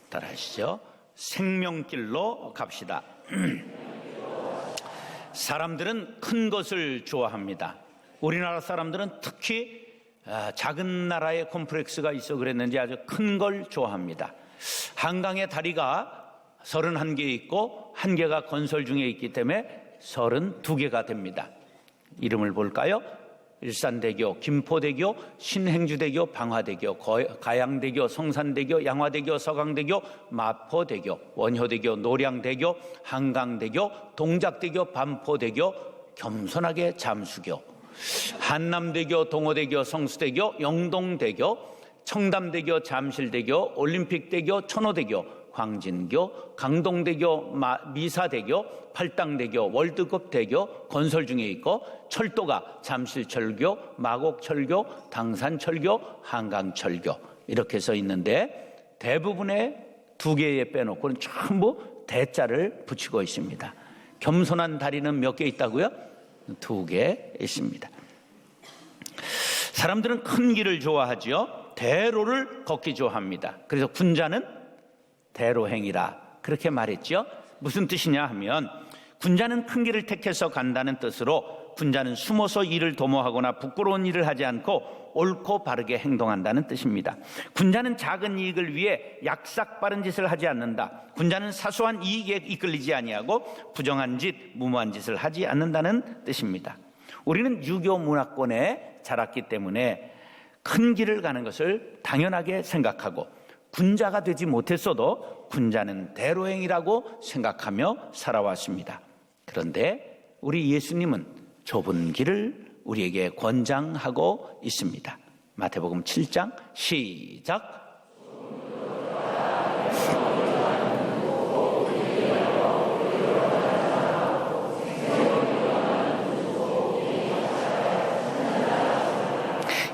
따라하시죠. 생명길로 갑시다. 사람들은 큰 것을 좋아합니다. 우리나라 사람들은 특히 작은 나라에 콤플렉스가 있어 그랬는지 아주 큰 걸 좋아합니다. 한강의 다리가 31개 있고 1개가 건설 중에 있기 때문에 32개가 됩니다. 이름을 볼까요? 일산대교, 김포대교, 신행주대교, 방화대교, 가양대교, 성산대교, 양화대교, 서강대교, 마포대교, 원효대교, 노량대교, 한강대교, 동작대교, 반포대교, 겸손하게 잠수교, 한남대교, 동호대교, 성수대교, 영동대교, 청담대교, 잠실대교, 올림픽대교, 천호대교, 광진교, 강동대교, 미사대교, 팔당대교, 월드컵대교 건설 중에 있고, 철도가 잠실철교, 마곡철교, 당산철교, 한강철교 이렇게 써 있는데 대부분의 2개 빼놓고는 전부 대자를 붙이고 있습니다. 겸손한 다리는 몇 개 있다고요? 2개 있습니다. 사람들은 큰 길을 좋아하죠. 대로를 걷기 좋아합니다. 그래서 군자는 대로행이라 그렇게 말했죠. 무슨 뜻이냐 하면 군자는 큰 길을 택해서 간다는 뜻으로 군자는 숨어서 일을 도모하거나 부끄러운 일을 하지 않고 옳고 바르게 행동한다는 뜻입니다. 군자는 작은 이익을 위해 약삭빠른 짓을 하지 않는다. 군자는 사소한 이익에 이끌리지 아니하고 부정한 짓, 무모한 짓을 하지 않는다는 뜻입니다. 우리는 유교 문화권에 자랐기 때문에 큰 길을 가는 것을 당연하게 생각하고 군자가 되지 못했어도 군자는 대로행이라고 생각하며 살아왔습니다. 그런데 우리 예수님은 좁은 길을 우리에게 권장하고 있습니다. 마태복음 7장 시작.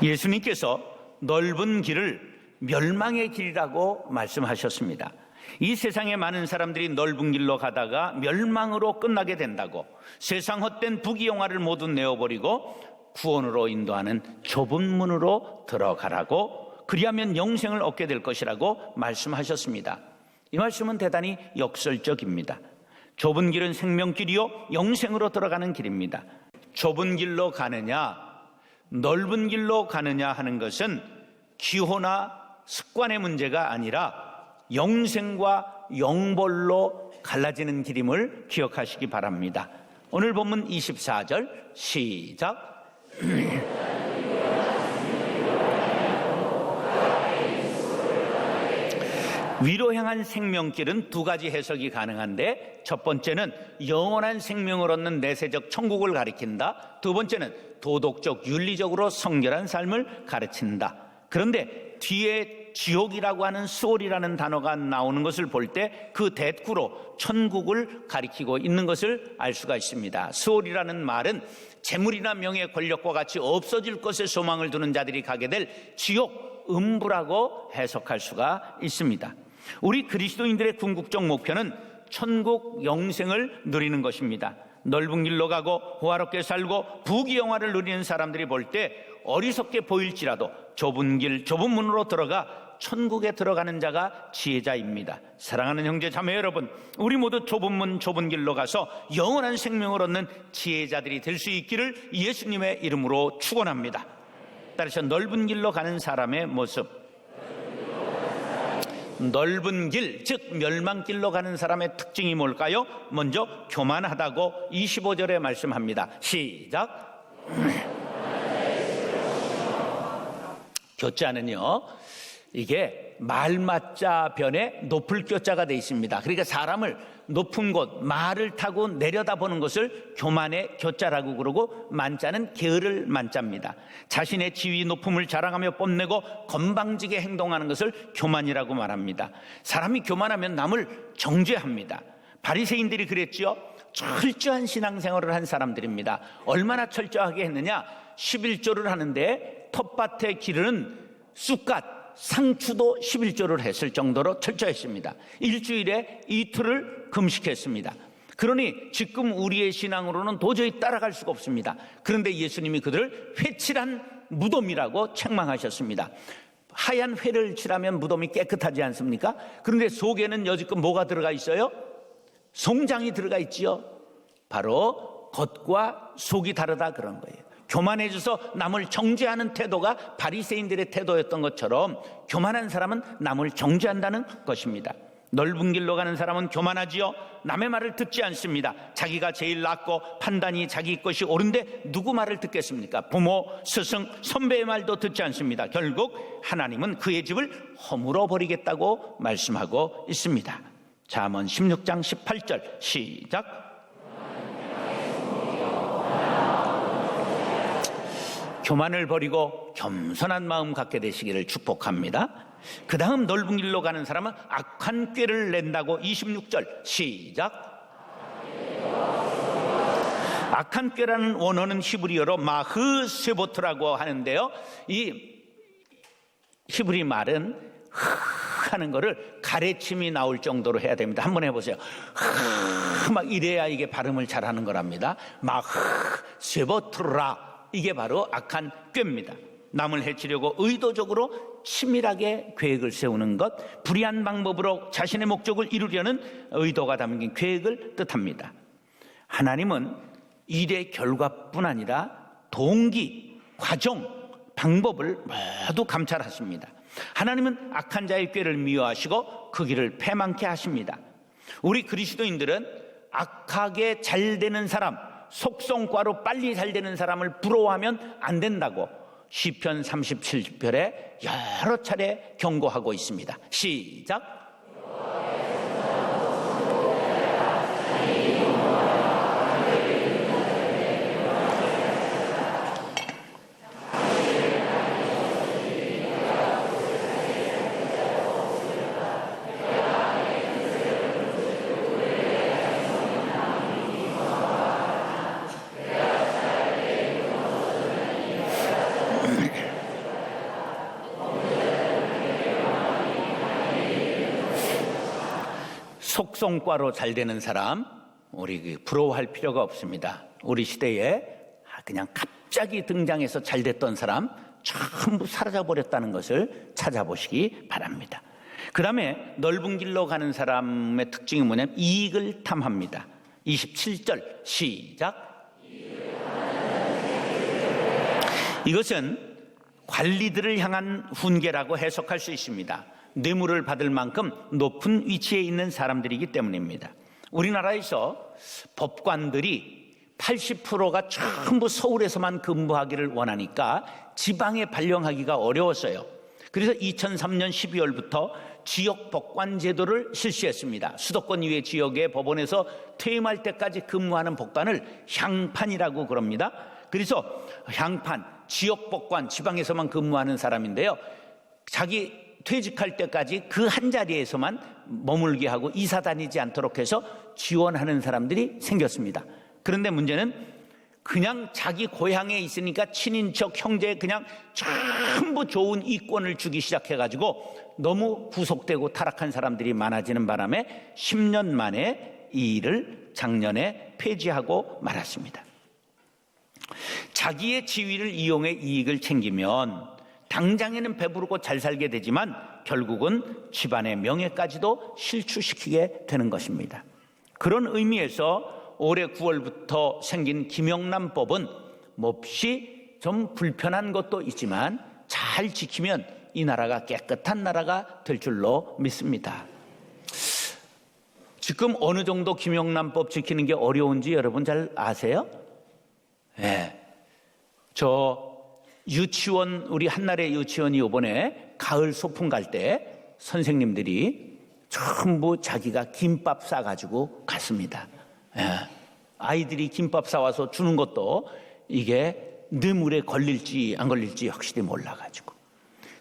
예수님께서 넓은 길을 멸망의 길이라고 말씀하셨습니다. 이 세상에 많은 사람들이 넓은 길로 가다가 멸망으로 끝나게 된다고, 세상 헛된 부귀영화를 모두 내어버리고 구원으로 인도하는 좁은 문으로 들어가라고, 그리하면 영생을 얻게 될 것이라고 말씀하셨습니다. 이 말씀은 대단히 역설적입니다. 좁은 길은 생명길이요 영생으로 들어가는 길입니다. 좁은 길로 가느냐 넓은 길로 가느냐 하는 것은 기호나 습관의 문제가 아니라 영생과 영벌로 갈라지는 길임을 기억하시기 바랍니다. 오늘 본문 24절 시작. 위로 향한 생명길은 2가지 해석이 가능한데, 첫 번째는 영원한 생명을 얻는 내세적 천국을 가리킨다. 두 번째는 도덕적 윤리적으로 성결한 삶을 가르친다. 그런데 뒤에 지옥이라고 하는 수월이라는 단어가 나오는 것을 볼 때 그 대꾸로 천국을 가리키고 있는 것을 알 수가 있습니다. 수월이라는 말은 재물이나 명예, 권력과 같이 없어질 것에 소망을 두는 자들이 가게 될 지옥, 음부라고 해석할 수가 있습니다. 우리 그리스도인들의 궁극적 목표는 천국 영생을 누리는 것입니다. 넓은 길로 가고 호화롭게 살고 부귀영화를 누리는 사람들이 볼 때 어리석게 보일지라도 좁은 길, 좁은 문으로 들어가 천국에 들어가는 자가 지혜자입니다. 사랑하는 형제 자매 여러분, 우리 모두 좁은 문, 좁은 길로 가서 영원한 생명을 얻는 지혜자들이 될 수 있기를 예수님의 이름으로 축원합니다. 따라서 넓은 길로 가는 사람의 모습, 넓은 길, 즉 멸망길로 가는 사람의 특징이 뭘까요? 먼저 교만하다고 25절에 말씀합니다. 시작. 교자는요, 이게 말맞자 변에 높을 교자가 되어 있습니다. 그러니까 사람을 높은 곳, 말을 타고 내려다보는 것을 교만의 교자라고 그러고, 만자는 게으를 만자입니다. 자신의 지위 높음을 자랑하며 뽐내고 건방지게 행동하는 것을 교만이라고 말합니다. 사람이 교만하면 남을 정죄합니다. 바리새인들이 그랬죠. 철저한 신앙생활을 한 사람들입니다. 얼마나 철저하게 했느냐, 11조를 하는데 텃밭에 기르는 쑥갓, 상추도 11조를 했을 정도로 철저했습니다. 일주일에 이틀을 금식했습니다. 그러니 지금 우리의 신앙으로는 도저히 따라갈 수가 없습니다. 그런데 예수님이 그들을 회칠한 무덤이라고 책망하셨습니다. 하얀 회를 칠하면 무덤이 깨끗하지 않습니까? 그런데 속에는 여지껏 뭐가 들어가 있어요? 송장이 들어가 있지요. 바로 겉과 속이 다르다 그런 거예요. 교만해져서 남을 정죄하는 태도가 바리새인들의 태도였던 것처럼 교만한 사람은 남을 정죄한다는 것입니다. 넓은 길로 가는 사람은 교만하지요. 남의 말을 듣지 않습니다. 자기가 제일 낫고 판단이 자기 것이 옳은데 누구 말을 듣겠습니까? 부모, 스승, 선배의 말도 듣지 않습니다. 결국 하나님은 그의 집을 허물어 버리겠다고 말씀하고 있습니다. 잠언 16장 18절 시작. 교만을 버리고 겸손한 마음 갖게 되시기를 축복합니다. 그 다음 넓은 길로 가는 사람은 악한 꾀를 낸다고 26절 시작. 악한 꾀라는 원어는 히브리어로 마흐세보트라고 하는데요, 이 히브리 말은 하는 거를 가래침이 나올 정도로 해야 됩니다. 한번 해보세요. 막 이래야 이게 발음을 잘하는 거랍니다. 마흐세보트라, 이게 바로 악한 꾀입니다. 남을 해치려고 의도적으로 치밀하게 계획을 세우는 것, 불의한 방법으로 자신의 목적을 이루려는 의도가 담긴 계획을 뜻합니다. 하나님은 일의 결과뿐 아니라 동기, 과정, 방법을 모두 감찰하십니다. 하나님은 악한 자의 꾀를 미워하시고 그 길을 패망케 하십니다. 우리 그리스도인들은 악하게 잘 되는 사람, 속성과로 빨리 잘 되는 사람을 부러워하면 안 된다고 시편 37편에 여러 차례 경고하고 있습니다. 시작. 속성과로 잘 되는 사람, 우리 부러워할 필요가 없습니다. 우리 시대에 그냥 갑자기 등장해서 잘 됐던 사람 전부 사라져버렸다는 것을 찾아보시기 바랍니다. 그 다음에 넓은 길로 가는 사람의 특징이 뭐냐면 이익을 탐합니다. 27절 시작. 이것은 관리들을 향한 훈계라고 해석할 수 있습니다. 뇌물을 받을 만큼 높은 위치에 있는 사람들이기 때문입니다. 우리나라에서 법관들이 80%가 전부 서울에서만 근무하기를 원하니까 지방에 발령하기가 어려웠어요. 그래서 2003년 12월부터 지역 법관 제도를 실시했습니다. 수도권 이외 지역의 법원에서 퇴임할 때까지 근무하는 법관을 향판이라고 그럽니다. 그래서 향판, 지역 법관, 지방에서만 근무하는 사람인데요, 자기 퇴직할 때까지 그 한 자리에서만 머물게 하고 이사 다니지 않도록 해서 지원하는 사람들이 생겼습니다. 그런데 문제는 그냥 자기 고향에 있으니까 친인척, 형제 그냥 전부 좋은 이권을 주기 시작해가지고 너무 구속되고 타락한 사람들이 많아지는 바람에 10년 만에 이 일을 작년에 폐지하고 말았습니다. 자기의 지위를 이용해 이익을 챙기면 당장에는 배부르고 잘 살게 되지만 결국은 집안의 명예까지도 실추시키게 되는 것입니다. 그런 의미에서 올해 9월부터 생긴 김영란법은 몹시 좀 불편한 것도 있지만 잘 지키면 이 나라가 깨끗한 나라가 될 줄로 믿습니다. 지금 어느 정도 김영란법 지키는 게 어려운지 여러분 잘 아세요? 네. 유치원, 우리 한나라의 유치원이 이번에 가을 소풍 갈 때 선생님들이 전부 자기가 김밥 싸가지고 갔습니다. 아이들이 김밥 싸와서 주는 것도 이게 뇌물에 걸릴지 안 걸릴지 확실히 몰라가지고.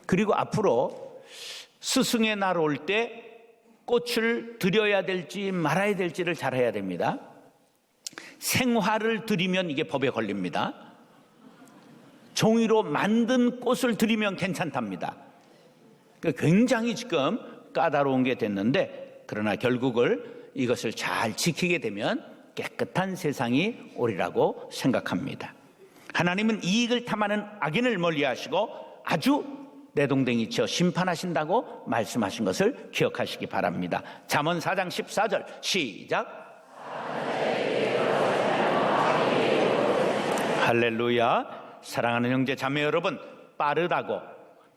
그리고 앞으로 스승의 날 올 때 꽃을 드려야 될지 말아야 될지를 잘 해야 됩니다. 생화를 드리면 이게 법에 걸립니다. 종이로 만든 꽃을 드리면 괜찮답니다. 굉장히 지금 까다로운 게 됐는데, 그러나 결국을 이것을 잘 지키게 되면 깨끗한 세상이 오리라고 생각합니다. 하나님은 이익을 탐하는 악인을 멀리하시고 아주 내동댕이 치어 심판하신다고 말씀하신 것을 기억하시기 바랍니다. 잠언 4장 14절 시작. 할렐루야. 사랑하는 형제 자매 여러분, 빠르다고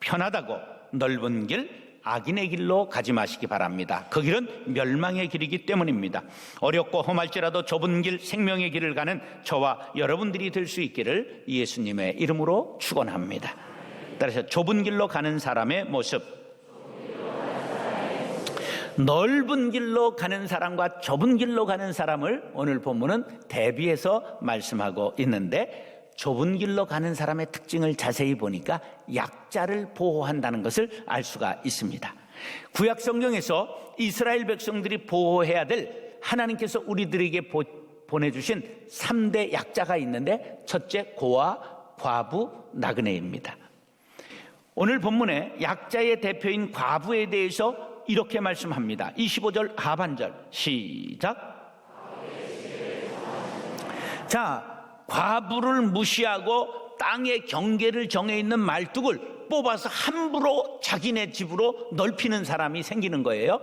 편하다고 넓은 길, 악인의 길로 가지 마시기 바랍니다. 그 길은 멸망의 길이기 때문입니다. 어렵고 험할지라도 좁은 길, 생명의 길을 가는 저와 여러분들이 될 수 있기를 예수님의 이름으로 축원합니다. 따라서 좁은 길로 가는 사람의 모습, 넓은 길로 가는 사람과 좁은 길로 가는 사람을 오늘 본문은 대비해서 말씀하고 있는데, 좁은 길로 가는 사람의 특징을 자세히 보니까 약자를 보호한다는 것을 알 수가 있습니다. 구약 성경에서 이스라엘 백성들이 보호해야 될 하나님께서 우리들에게 보내주신 3대 약자가 있는데, 첫째 고아, 과부, 나그네입니다. 오늘 본문에 약자의 대표인 과부에 대해서 이렇게 말씀합니다. 25절 하반절 시작. 자, 과부를 무시하고 땅의 경계를 정해 있는 말뚝을 뽑아서 함부로 자기네 집으로 넓히는 사람이 생기는 거예요.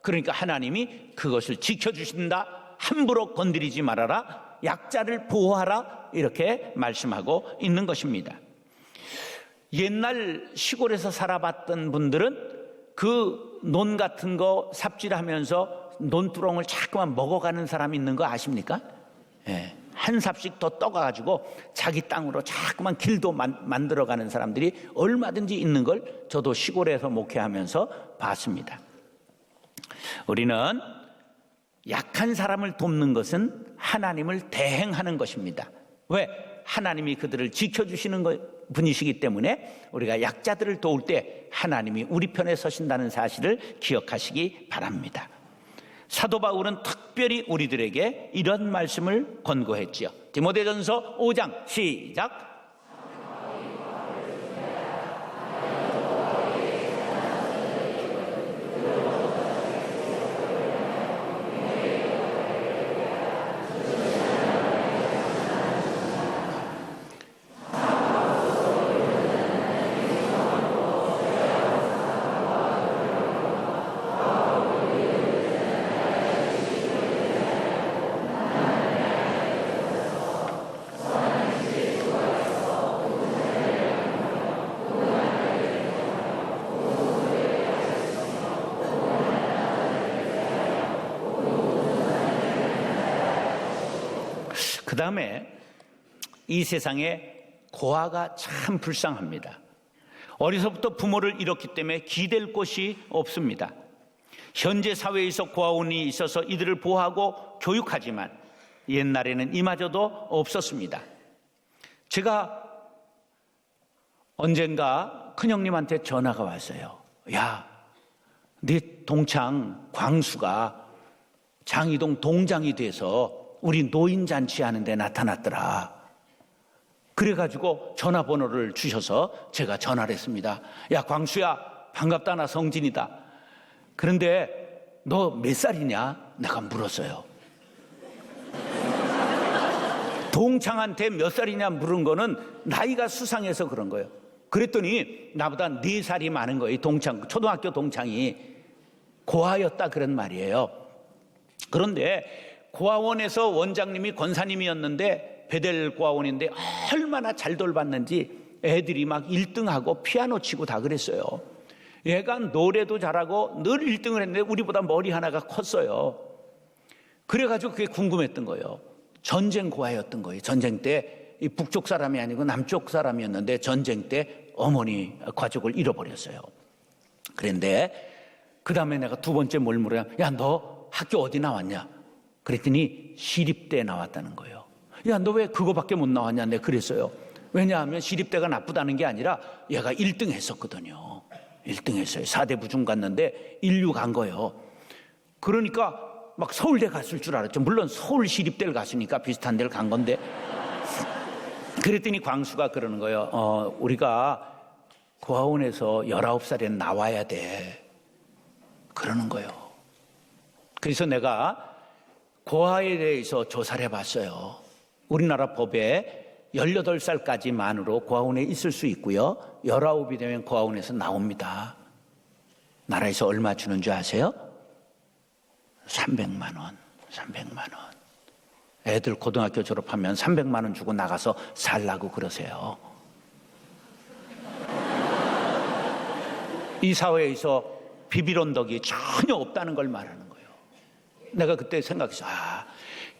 그러니까 하나님이 그것을 지켜주신다. 함부로 건드리지 말아라. 약자를 보호하라. 이렇게 말씀하고 있는 것입니다. 옛날 시골에서 살아봤던 분들은 그 논 같은 거 삽질하면서 논두렁을 자꾸만 먹어가는 사람이 있는 거 아십니까? 예. 한 삽씩 더 떠가지고 자기 땅으로 자꾸만 길도 만들어가는 사람들이 얼마든지 있는 걸 저도 시골에서 목회하면서 봤습니다. 우리는 약한 사람을 돕는 것은 하나님을 대행하는 것입니다. 왜? 하나님이 그들을 지켜주시는 분이시기 때문에 우리가 약자들을 도울 때 하나님이 우리 편에 서신다는 사실을 기억하시기 바랍니다. 사도 바울은 특별히 우리들에게 이런 말씀을 권고했지요. 디모데전서 5장 시작. 그 다음에 이 세상에 고아가 참 불쌍합니다. 어려서부터 부모를 잃었기 때문에 기댈 곳이 없습니다. 현재 사회에서 고아원이 있어서 이들을 보호하고 교육하지만 옛날에는 이마저도 없었습니다. 제가 언젠가 큰형님한테 전화가 왔어요. 야, 네 동창 광수가 장이동 동장이 돼서 우리 노인잔치 하는데 나타났더라. 그래가지고 전화번호를 주셔서 제가 전화를 했습니다. 야, 광수야, 반갑다. 나 성진이다. 그런데 너 몇 살이냐? 내가 물었어요. 동창한테 몇 살이냐 물은 거는 나이가 수상해서 그런 거예요. 그랬더니 나보다 4살이 많은 거예요. 동창, 초등학교 동창이 고아였다 그런 말이에요. 그런데 고아원에서 원장님이 권사님이었는데 베델 고아원인데 얼마나 잘 돌봤는지 애들이 막 1등하고 피아노 치고 다 그랬어요. 얘가 노래도 잘하고 늘 1등을 했는데 우리보다 머리 하나가 컸어요. 그래가지고 그게 궁금했던 거예요. 전쟁 고아였던 거예요. 전쟁 때 이 북쪽 사람이 아니고 남쪽 사람이었는데 전쟁 때 어머니 가족을 잃어버렸어요. 그런데 그 다음에 내가 두 번째 뭘 물어요. 야, 너 학교 어디 나왔냐? 그랬더니 시립대에 나왔다는 거예요. 야, 너 왜 그거밖에 못 나왔냐? 내가 그랬어요. 왜냐하면 시립대가 나쁘다는 게 아니라 얘가 1등 했었거든요. 1등 했어요. 4대 부중 갔는데 1류 간 거예요. 그러니까 막 서울대 갔을 줄 알았죠. 물론 서울 시립대를 갔으니까 비슷한 데를 간 건데. 그랬더니 광수가 그러는 거예요. 우리가 고아원에서 19살에 나와야 돼. 그러는 거예요. 그래서 내가 고아에 대해서 조사를 해봤어요. 우리나라 법에 18살까지 만으로 고아원에 있을 수 있고요. 19이 되면 고아원에서 나옵니다. 나라에서 얼마 주는 줄 아세요? 300만 원. 300만 원. 애들 고등학교 졸업하면 300만 원 주고 나가서 살라고 그러세요. 이 사회에서 비빌언덕이 전혀 없다는 걸 말하는 거예요. 내가 그때 생각했어.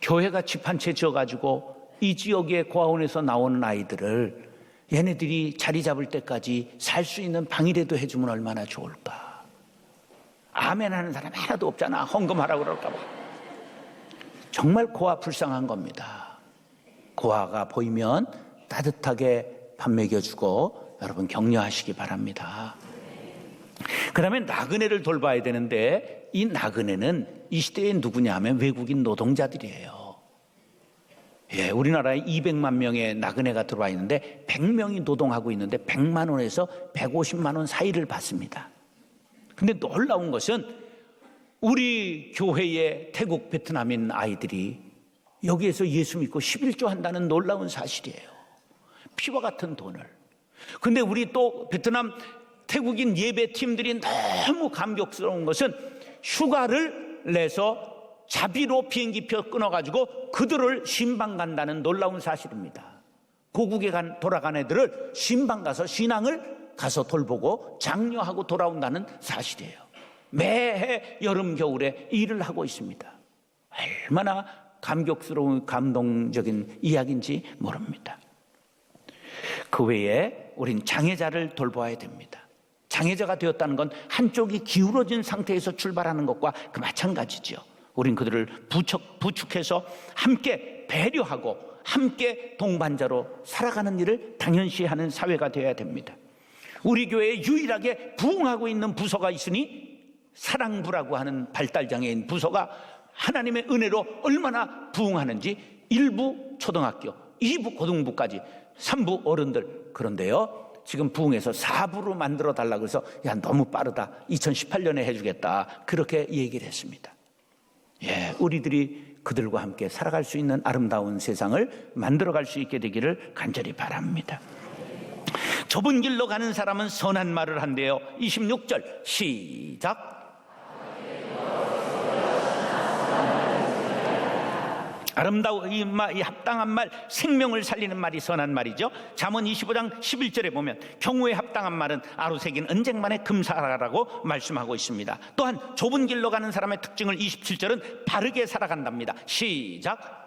교회가 집 한 채 지어가지고 이 지역의 고아원에서 나오는 아이들을 얘네들이 자리 잡을 때까지 살 수 있는 방이라도 해주면 얼마나 좋을까. 아멘 하는 사람 하나도 없잖아. 헌금하라고 그럴까 봐. 정말 고아 불쌍한 겁니다. 고아가 보이면 따뜻하게 밥 먹여주고 여러분 격려하시기 바랍니다. 그 다음에 나그네를 돌봐야 되는데 이 나그네는 이 시대에 누구냐 하면 외국인 노동자들이에요. 예, 우리나라에 200만 명의 나그네가 들어와 있는데 100명이 노동하고 있는데 100만 원에서 150만 원 사이를 받습니다. 근데 놀라운 것은 우리 교회의 태국 베트남인 아이들이 여기에서 예수 믿고 11조 한다는 놀라운 사실이에요. 피와 같은 돈을. 근데 우리 또 베트남 태국인 예배팀들이 너무 감격스러운 것은 휴가를 내서 자비로 비행기표 끊어가지고 그들을 신방 간다는 놀라운 사실입니다. 고국에 돌아간 애들을 신방 가서 신앙을 가서 돌보고 장려하고 돌아온다는 사실이에요. 매해 여름 겨울에 일을 하고 있습니다. 얼마나 감격스러운 감동적인 이야기인지 모릅니다. 그 외에 우린 장애자를 돌봐야 됩니다. 장애자가 되었다는 건 한쪽이 기울어진 상태에서 출발하는 것과 그 마찬가지죠. 우린 그들을 부축해서 함께 배려하고 함께 동반자로 살아가는 일을 당연시하는 사회가 되어야 됩니다. 우리 교회에 유일하게 부흥하고 있는 부서가 있으니 사랑부라고 하는 발달장애인 부서가 하나님의 은혜로 얼마나 부흥하는지 1부 초등학교, 2부 고등부까지 3부 어른들. 그런데요 지금 부흥해서 4부로 만들어 달라고 해서 야 너무 빠르다 2018년에 해주겠다 그렇게 얘기를 했습니다. 예, 우리들이 그들과 함께 살아갈 수 있는 아름다운 세상을 만들어갈 수 있게 되기를 간절히 바랍니다. 좁은 길로 가는 사람은 선한 말을 한대요. 26절 시작. 아름다운 이 합당한 말, 생명을 살리는 말이 선한 말이죠. 잠언 25장 11절에 보면 경우에 합당한 말은 아루새긴 은쟁반의 금사라라고 말씀하고 있습니다. 또한 좁은 길로 가는 사람의 특징을 27절은 바르게 살아간답니다. 시작.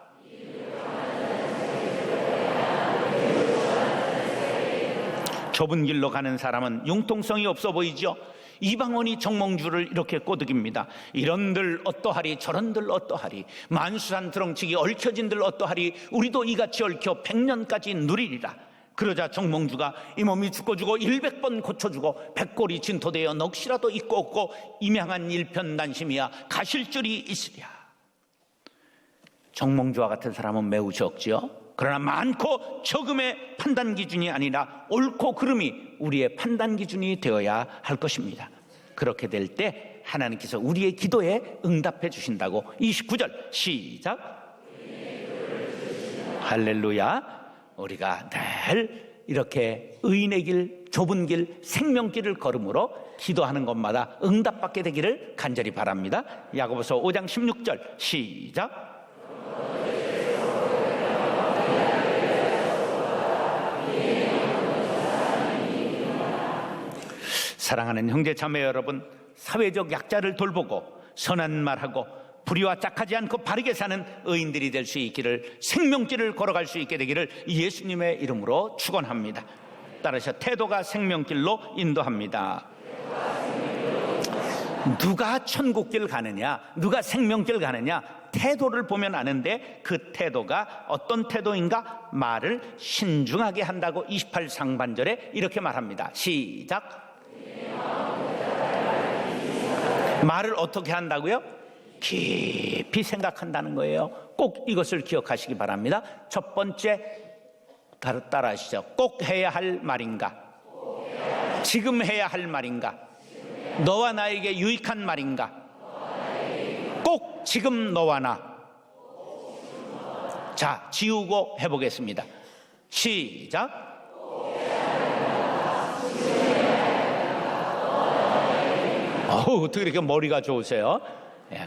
좁은 길로 가는 사람은 융통성이 없어 보이죠. 이방원이 정몽주를 이렇게 꼬드깁니다. 이런들 어떠하리 저런들 어떠하리 만수산 드렁치기 얽혀진들 어떠하리 우리도 이같이 얽혀 100년까지 누리리라. 그러자 정몽주가 이 몸이 죽고 100번 고쳐주고 백골이 진토되어 넋이라도 있고 없고 임양한 일편단심이야 가실 줄이 있으랴. 정몽주와 같은 사람은 매우 적지요. 그러나 많고 적음의 판단 기준이 아니라 옳고 그름이 우리의 판단 기준이 되어야 할 것입니다. 그렇게 될 때 하나님께서 우리의 기도에 응답해 주신다고. 29절 시작. 할렐루야. 우리가 늘 이렇게 의인의 길, 좁은 길, 생명길을 걸음으로 기도하는 것마다 응답받게 되기를 간절히 바랍니다. 야고보서 5장 16절 시작. 사랑하는 형제 자매 여러분, 사회적 약자를 돌보고 선한 말하고 불의와 짝하지 않고 바르게 사는 의인들이 될 수 있기를, 생명길을 걸어갈 수 있게 되기를 예수님의 이름으로 축원합니다. 따라서 태도가 생명길로 인도합니다. 누가 천국길 가느냐, 누가 생명길 가느냐, 태도를 보면 아는데 그 태도가 어떤 태도인가? 말을 신중하게 한다고 28 상반절에 이렇게 말합니다. 시작. 말을 어떻게 한다고요? 깊이 생각한다는 거예요. 꼭 이것을 기억하시기 바랍니다. 첫 번째, 따라 하시죠. 꼭 해야 할 말인가? 지금 해야 할 말인가? 너와 나에게 유익한 말인가? 꼭 지금 너와 나. 자, 지우고 해보겠습니다. 시작. 어떻게 이렇게 머리가 좋으세요?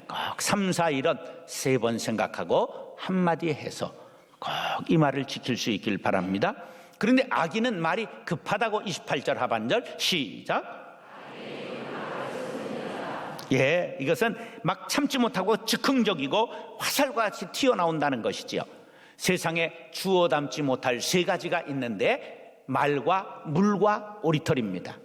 꼭 3, 4, 1은 3번 생각하고 한마디 해서 꼭 이 말을 지킬 수 있길 바랍니다. 그런데 아기는 말이 급하다고 28절 하반절 시작. 이것은 막 참지 못하고 즉흥적이고 화살과 같이 튀어나온다는 것이지요. 세상에 주워 담지 못할 3가지가 있는데 말과 물과 오리털입니다.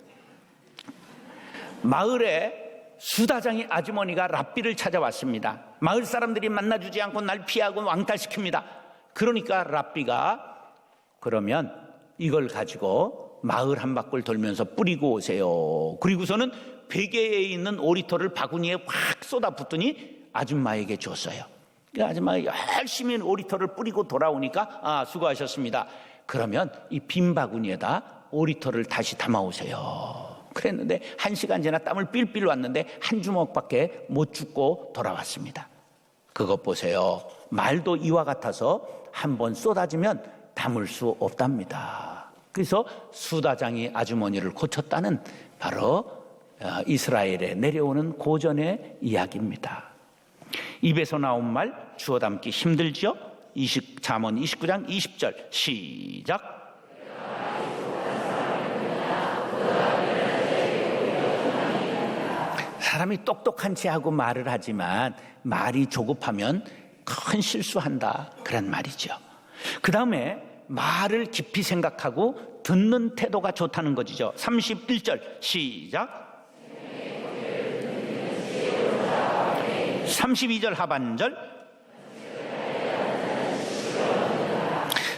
마을에 수다장이 아주머니가 랍비를 찾아왔습니다. 마을 사람들이 만나주지 않고 날 피하고 왕따시킵니다. 그러니까 랍비가 그러면 이걸 가지고 마을 한 바퀴 돌면서 뿌리고 오세요. 그리고서는 베개에 있는 오리털을 바구니에 확 쏟아붓더니 아줌마에게 줬어요. 그 아줌마가 열심히 오리털을 뿌리고 돌아오니까 수고하셨습니다. 그러면 이 빈 바구니에다 오리털을 다시 담아오세요. 그랬는데 1시간 지나 땀을 삘삘 왔는데 한 주먹밖에 못 줍고 돌아왔습니다. 그것 보세요. 말도 이와 같아서 한번 쏟아지면 담을 수 없답니다. 그래서 수다장이 아주머니를 고쳤다는 바로 이스라엘에 내려오는 고전의 이야기입니다. 입에서 나온 말 주워 담기 힘들죠? 잠언 29장 20절 시작. 사람이 똑똑한 체하고 말을 하지만 말이 조급하면 큰 실수한다, 그런 말이죠. 그 다음에 말을 깊이 생각하고 듣는 태도가 좋다는 것이죠. 31절 시작. 32절 하반절.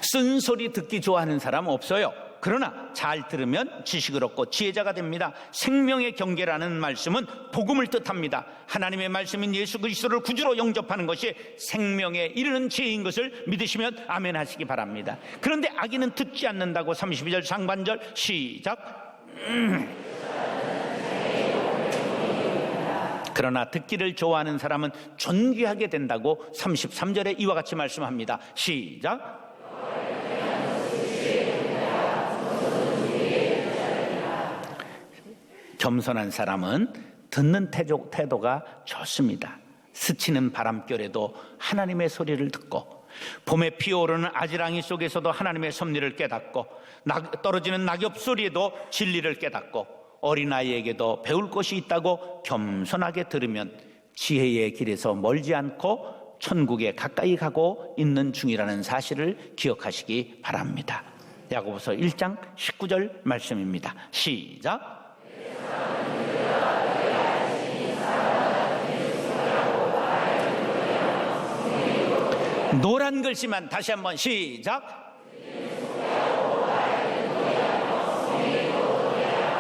쓴소리 듣기 좋아하는 사람 없어요. 그러나 잘 들으면 지식을 얻고 지혜자가 됩니다. 생명의 경계라는 말씀은 복음을 뜻합니다. 하나님의 말씀인 예수 그리스도를 구주로 영접하는 것이 생명에 이르는 지혜인 것을 믿으시면 아멘 하시기 바랍니다. 그런데 아기는 듣지 않는다고 32절 상반절 시작. 그러나 듣기를 좋아하는 사람은 존귀하게 된다고 33절에 이와 같이 말씀합니다. 시작. 겸손한 사람은 듣는 태도가 좋습니다. 스치는 바람결에도 하나님의 소리를 듣고 봄에 피어오르는 아지랑이 속에서도 하나님의 섭리를 깨닫고 떨어지는 낙엽 소리에도 진리를 깨닫고 어린아이에게도 배울 것이 있다고 겸손하게 들으면 지혜의 길에서 멀지 않고 천국에 가까이 가고 있는 중이라는 사실을 기억하시기 바랍니다. 야고보서 1장 19절 말씀입니다. 시작. 노란 글씨만 다시 한번 시작.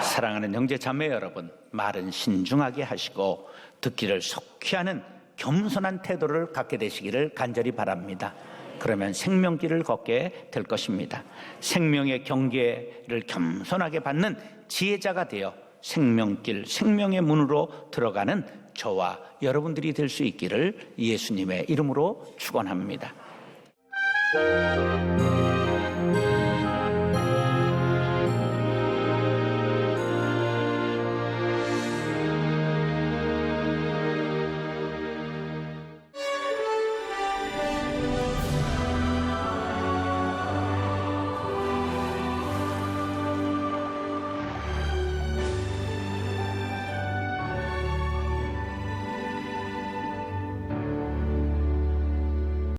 사랑하는 형제 자매 여러분, 말은 신중하게 하시고 듣기를 속히 하는 겸손한 태도를 갖게 되시기를 간절히 바랍니다. 그러면 생명길을 걷게 될 것입니다. 생명의 경계를 겸손하게 받는 지혜자가 되어 생명길, 생명의 문으로 들어가는 저와 여러분들이 될 수 있기를 예수님의 이름으로 축원합니다.